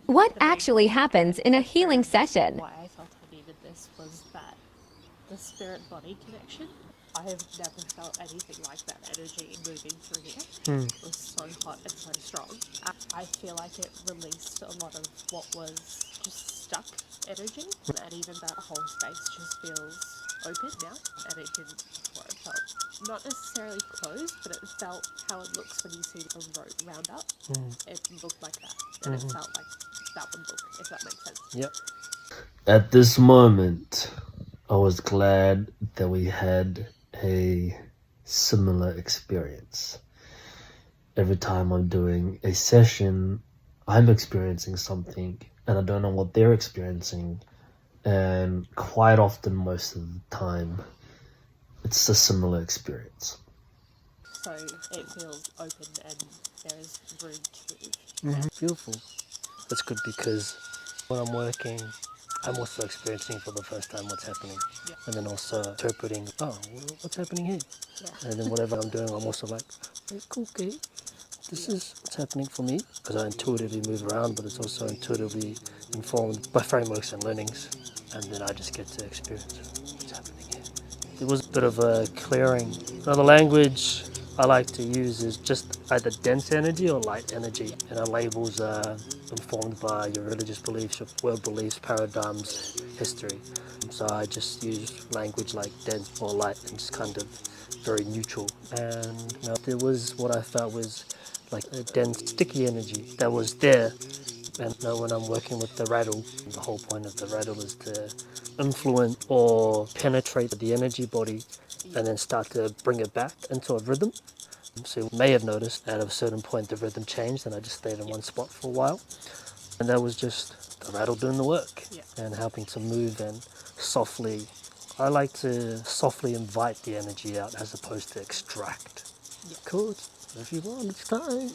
What actually happens in a healing session? Why I felt I needed this was that the spirit-body connection. I have never felt anything like that energy moving through here. It was so hot and so strong. I feel like it released a lot of what was just stuck energy, and even that whole space just feels open now, and it didn't before. It felt not necessarily closed, but it felt how it looks when you see a rope round up. It looked like that, and it felt like that would look, if that makes sense. Yep. At this moment, I was glad that we had a similar experience. Every time I'm doing a session, I'm experiencing something and I don't know what they're experiencing. And quite often, most of the time, it's a similar experience. So it feels open and there is room to move. Beautiful. That's good because when I'm working, I'm also experiencing for the first time what's happening. Yeah. And then also interpreting, oh, what's happening here? Yeah. And then whatever I'm doing, I'm also like, hey, cool, okay, this is what's happening for me. Because I intuitively move around, but it's also intuitively informed by frameworks and learnings. And then I just get to experience what's happening here. It was a bit of a clearing. Another language I like to use is just either dense energy or light energy. And our labels are informed by your religious beliefs, your world beliefs, paradigms, history. So I just use language like dense or light and just kind of very neutral. And there was what I felt was like a dense, sticky energy that was there. And when I'm working with the rattle, the whole point of the rattle is to influence or penetrate the energy body and then start to bring it back into a rhythm. So you may have noticed at a certain point the rhythm changed and I just stayed in one spot for a while. And that was just the rattle doing the work and helping to move and softly. I like to softly invite the energy out as opposed to extract. Cool, if you want, it's time.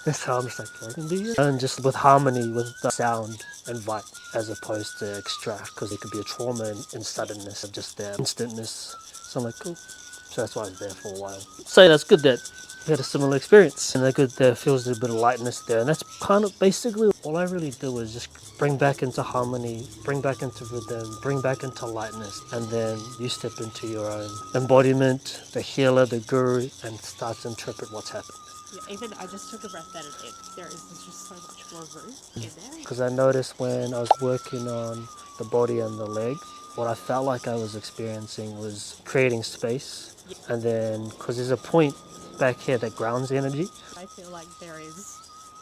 That's how I'm just like, I can do it. And just with harmony, with the sound, invite as opposed to extract, because it could be a trauma in suddenness of just the instantness. So I'm like, cool. So that's why I was there for a while. So that's good that we had a similar experience, and that good there feels a bit of lightness there, and that's kind of basically all I really do was just bring back into harmony, bring back into rhythm, bring back into lightness, and then you step into your own embodiment, the healer, the guru, and start to interpret what's happened. Yeah, even I just took a breath in and there's just so much more room in there. Because I noticed when I was working on the body and the leg, what I felt like I was experiencing was creating space. And then, because there's a point back here that grounds the energy. I feel like there is,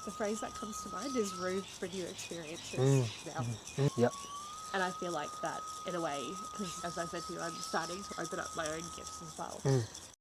the phrase that comes to mind is room for new experiences now. Yep. And I feel like that in a way, because as I said to you, I'm starting to open up my own gifts as well.